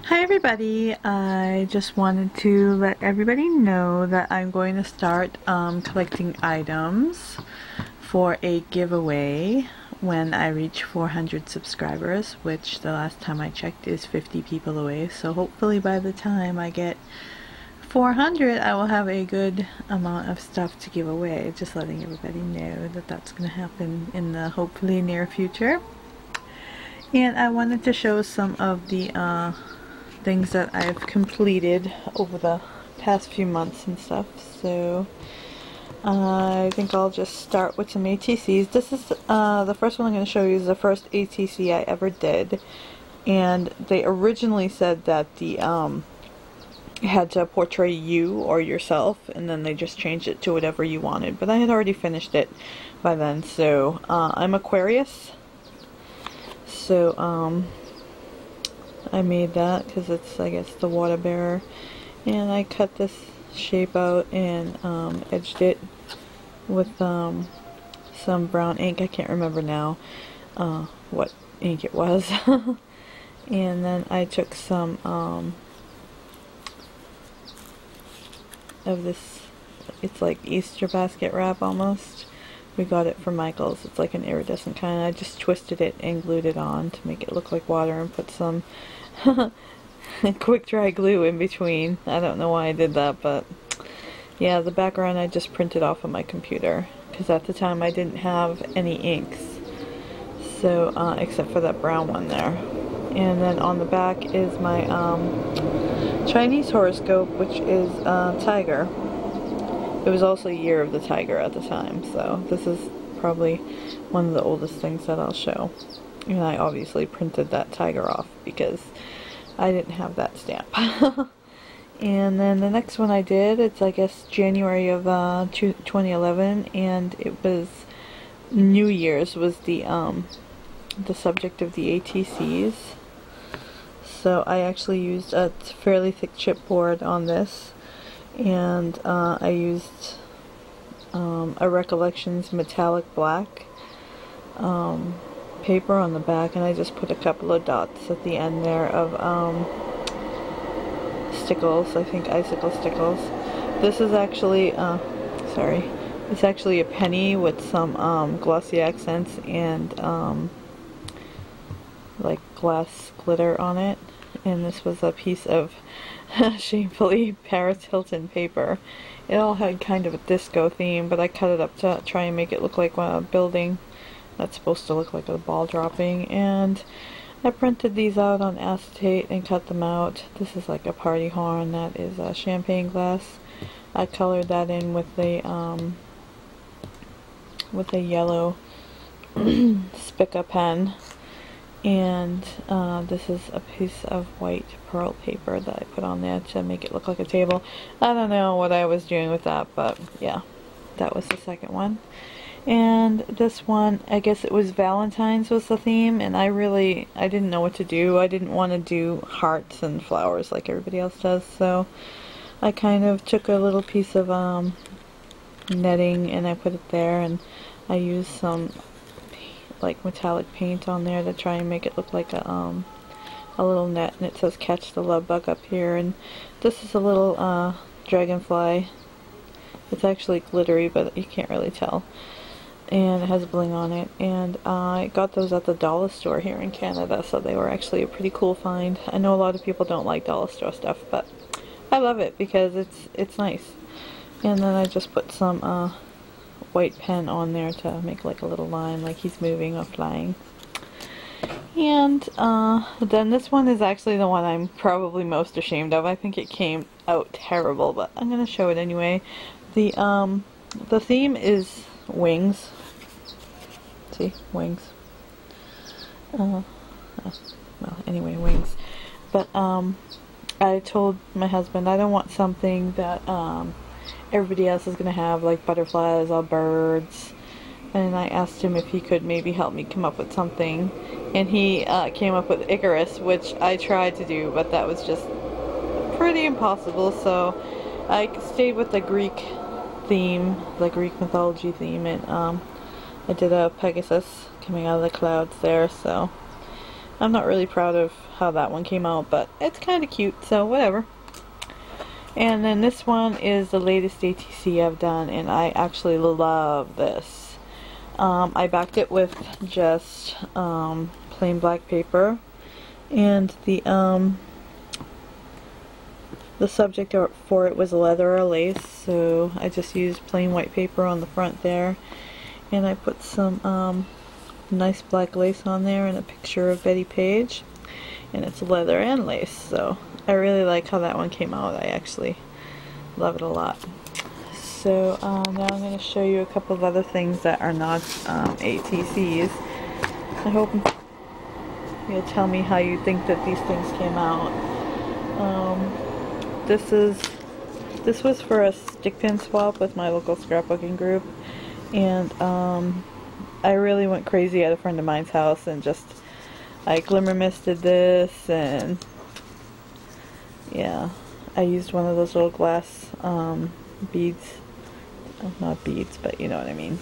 Hi everybody, I just wanted to let everybody know that I'm going to start collecting items for a giveaway when I reach 400 subscribers, which the last time I checked is 50 people away. So hopefully by the time I get 400 I will have a good amount of stuff to give away. Just letting everybody know that that's going to happen in the hopefully near future. And I wanted to show some of the things that I've completed over the past few months and stuff. So I think I'll just start with some ATCs. This is the first one I'm going to show you is the first ATC I ever did, and they originally said that the had to portray you or yourself, and then they just changed it to whatever you wanted, but I had already finished it by then. So I'm Aquarius, so I made that because it's, I guess, the water bearer, and I cut this shape out and edged it with some brown ink. I can't remember now what ink it was. And then I took some of this, it's like Easter basket wrap almost. We got it from Michael's. It's like an iridescent kind. I just twisted it and glued it on to make it look like water and put some quick dry glue in between. I don't know why I did that, but yeah, the background I just printed off of my computer because at the time I didn't have any inks, so except for that brown one there. And then on the back is my Chinese horoscope, which is tiger. It was also Year of the Tiger at the time, so this is probably one of the oldest things that I'll show. And I obviously printed that tiger off because I didn't have that stamp. And then the next one I did, it's I guess January of 2011, and it was New Year's was the subject of the ATCs. So I actually used a fairly thick chipboard on this, and I used a Recollections metallic black paper on the back, and I just put a couple of dots at the end there of stickles, I think icicle stickles. This is actually, sorry, it's actually a penny with some glossy accents and like glass glitter on it. And this was a piece of shamefully Paris Hilton paper. It all had kind of a disco theme, but I cut it up to try and make it look like a building that's supposed to look like a ball dropping. And I printed these out on acetate and cut them out. This is like a party horn that is a champagne glass. I colored that in with a yellow Spica pen. And this is a piece of white pearl paper that I put on there to make it look like a table. I don't know what I was doing with that, but yeah, that was the second one. And this one, I guess it was Valentine's was the theme, and I didn't know what to do. I didn't want to do hearts and flowers like everybody else does, so I kind of took a little piece of netting and I put it there, and I used some like metallic paint on there to try and make it look like a little net, and it says "Catch the Love Bug" up here. And this is a little dragonfly. It's actually glittery, but you can't really tell, and it has bling on it. And I got those at the dollar store here in Canada, so they were actually a pretty cool find. I know a lot of people don't like dollar store stuff, but I love it because it's nice. And then I just put some white pen on there to make like a little line, like he's moving or flying. And then this one is actually the one I'm probably most ashamed of. I think it came out terrible, but I'm gonna show it anyway. The theme is wings. See, wings. Well, anyway, wings. But I told my husband I don't want something that everybody else is gonna have, like butterflies or birds, and I asked him if he could maybe help me come up with something, and he came up with Icarus, which I tried to do, but that was just pretty impossible. So I stayed with the Greek theme, the Greek mythology theme, and I did a Pegasus coming out of the clouds there. So I'm not really proud of how that one came out, but it's kind of cute, so whatever. And then this one is the latest ATC I've done, and I actually love this. I backed it with just plain black paper, and the subject for it was leather or lace, so I just used plain white paper on the front there, and I put some nice black lace on there and a picture of Betty Page, and it's leather and lace, so I really like how that one came out. I actually love it a lot. So now I'm going to show you a couple of other things that are not ATCs. I hope you'll tell me how you think that these things came out. This was for a stick pin swap with my local scrapbooking group, and I really went crazy at a friend of mine's house and just I glimmer misted this, and yeah, I used one of those little glass beads, not beads, but you know what I mean.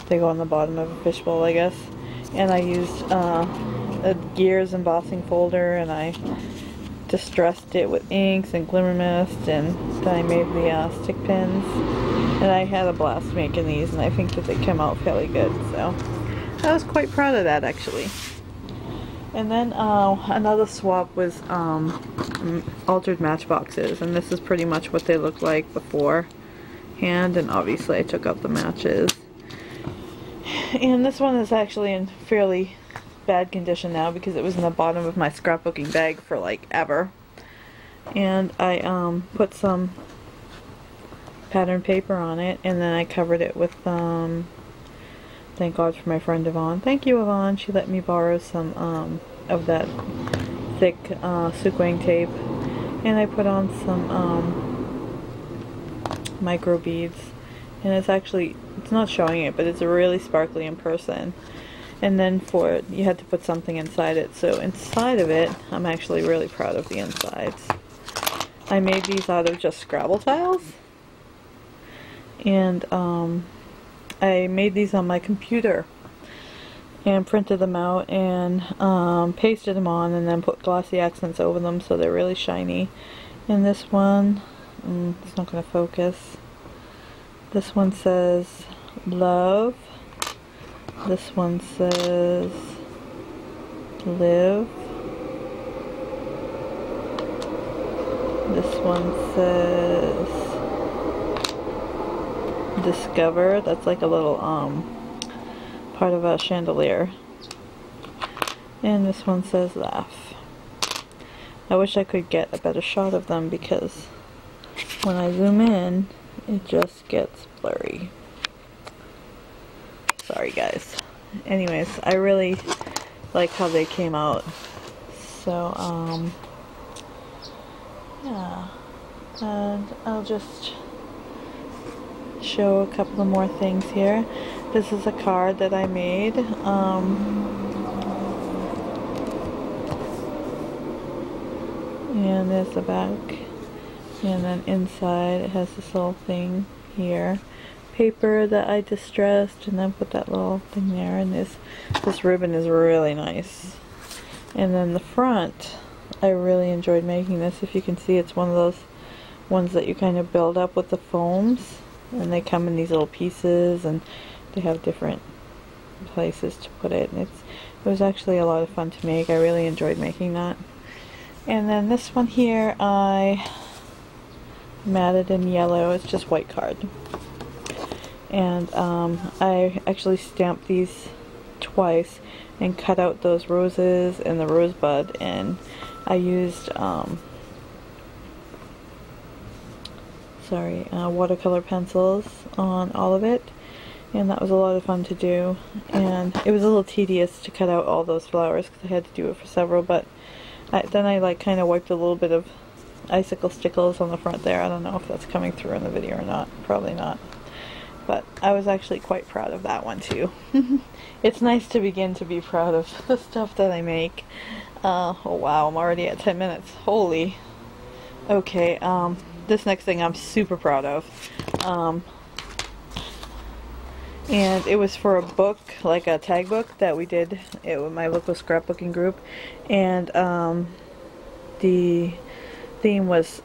They go on the bottom of a fishbowl, I guess. And I used a Gears embossing folder, and I distressed it with inks and glimmer mist, and then I made the stick pins, and I had a blast making these, and I think that they came out fairly good, so I was quite proud of that actually. And then another swap was altered matchboxes, and this is pretty much what they looked like beforehand, and obviously I took out the matches. And this one is actually in fairly bad condition now because it was in the bottom of my scrapbooking bag for like ever. And I put some pattern paper on it, and then I covered it with thank God for my friend Yvonne. Thank you, Yvonne. She let me borrow some of that thick sequin tape, and I put on some micro beads, and it's not showing it, but it's really sparkly in person. And then for it, you had to put something inside it. So inside of it, I'm actually really proud of the insides. I made these out of just Scrabble tiles, and I made these on my computer and printed them out and pasted them on, and then put glossy accents over them so they're really shiny. And this one, it's not going to focus. This one says love. This one says live. This one says discover. That's like a little part of a chandelier. And this one says laugh. I wish I could get a better shot of them because when I zoom in it just gets blurry. Sorry guys. Anyways, I really like how they came out. So yeah, and I'll just show a couple of more things here. This is a card that I made. And there's the back, and then inside it has this little thing here, paper that I distressed, and then put that little thing there, and this ribbon is really nice. And then the front, I really enjoyed making this. If you can see, it's one of those ones that you kind of build up with the foams, and they come in these little pieces, and they have different places to put it, and it was actually a lot of fun to make. I really enjoyed making that. And then this one here I matted in yellow. It's just white card. And I actually stamped these twice and cut out those roses and the rosebud, and I used watercolor pencils on all of it, and that was a lot of fun to do. And it was a little tedious to cut out all those flowers because I had to do it for several, but then I like kind of wiped a little bit of icicle stickles on the front there. I don't know if that's coming through in the video or not. Probably not. But I was actually quite proud of that one too. It's nice to begin to be proud of the stuff that I make. Oh wow, I'm already at 10 minutes. Holy. Okay, this next thing I'm super proud of. and it was for a book, like a tag book that we did it with my local scrapbooking group, and the theme was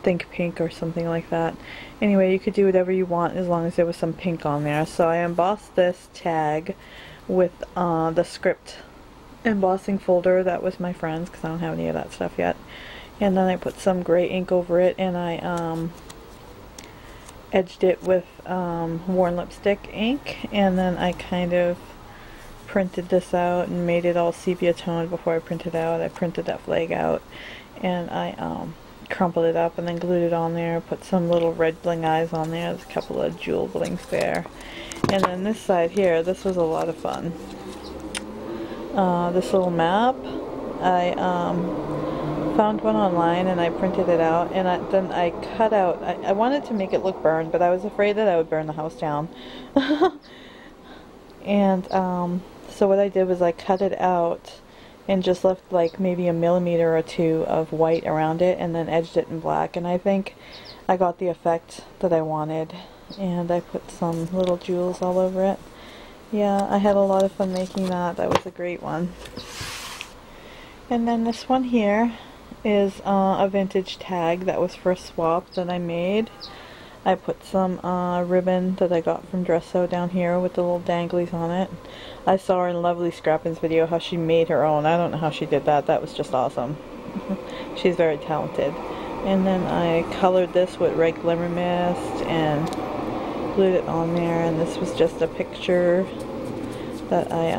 Think Pink or something like that. Anyway, you could do whatever you want as long as there was some pink on there. So I embossed this tag with the script embossing folder that was my friend's, because I don't have any of that stuff yet. And then I put some gray ink over it, and I edged it with worn lipstick ink, and then I kind of printed this out and made it all sepia toned before I printed out. I printed that flag out, and I crumpled it up and then glued it on there, put some little red bling eyes on there. There's a couple of jewel blings there. And then this side here, this was a lot of fun. This little map, I found one online and I printed it out, and then I cut out, I wanted to make it look burned, but I was afraid that I would burn the house down. And so what I did was I cut it out and just left like maybe a millimeter or two of white around it, and then edged it in black, and I think I got the effect that I wanted. And I put some little jewels all over it. Yeah, I had a lot of fun making that. That was a great one. And then this one here is a vintage tag that was for a swap that I made. I put some ribbon that I got from Dresso down here with the little danglies on it. I saw her in Lovely Scrappin's video how she made her own. I don't know how she did that. That was just awesome. She's very talented. And then I colored this with red glimmer mist and glued it on there, and this was just a picture that I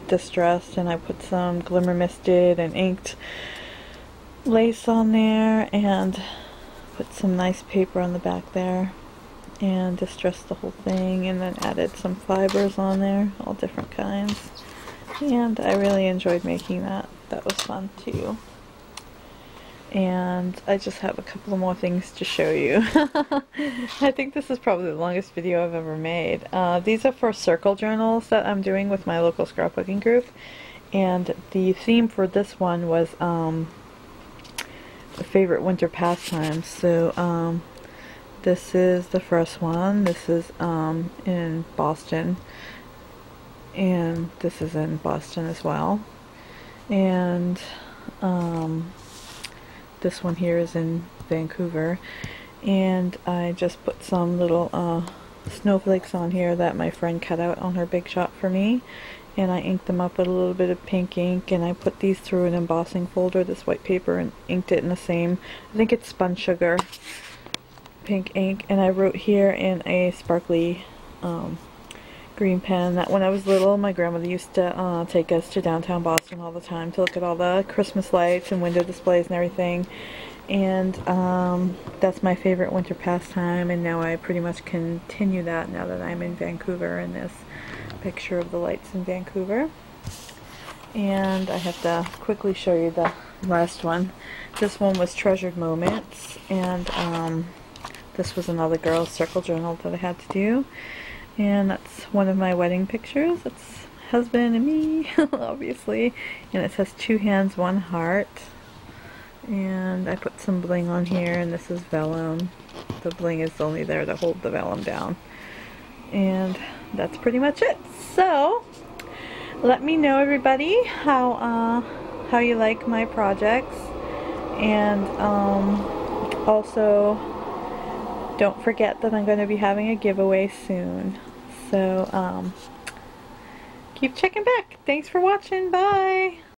distressed, and I put some glimmer misted and inked lace on there, and put some nice paper on the back there, and distressed the whole thing, and then added some fibers on there, all different kinds. And I really enjoyed making that. That was fun too. And I just have a couple of more things to show you. I think this is probably the longest video I've ever made. These are for circle journals that I'm doing with my local scrapbooking group, and the theme for this one was favorite winter pastimes. So this is the first one. This is in Boston, and this is in Boston as well. And this one here is in Vancouver, and I just put some little snowflakes on here that my friend cut out on her Big Shot for me, and I inked them up with a little bit of pink ink, and I put these through an embossing folder, this white paper, and inked it in the same, I think it's spun sugar pink ink, and I wrote here in a sparkly green pen that when I was little, my grandmother used to take us to downtown Boston all the time to look at all the Christmas lights and window displays and everything. And that's my favorite winter pastime, and now I pretty much continue that now that I'm in Vancouver, in this picture of the lights in Vancouver. And I have to quickly show you the last one. This one was Treasured Moments, and this was another girl's circle journal that I had to do. And that's one of my wedding pictures. It's husband and me, obviously. And it says 2 hands, 1 heart. And I put some bling on here, and this is vellum. The bling is only there to hold the vellum down. And that's pretty much it. So, let me know, everybody, how you like my projects. And also, don't forget that I'm going to be having a giveaway soon. So, keep checking back. Thanks for watching. Bye!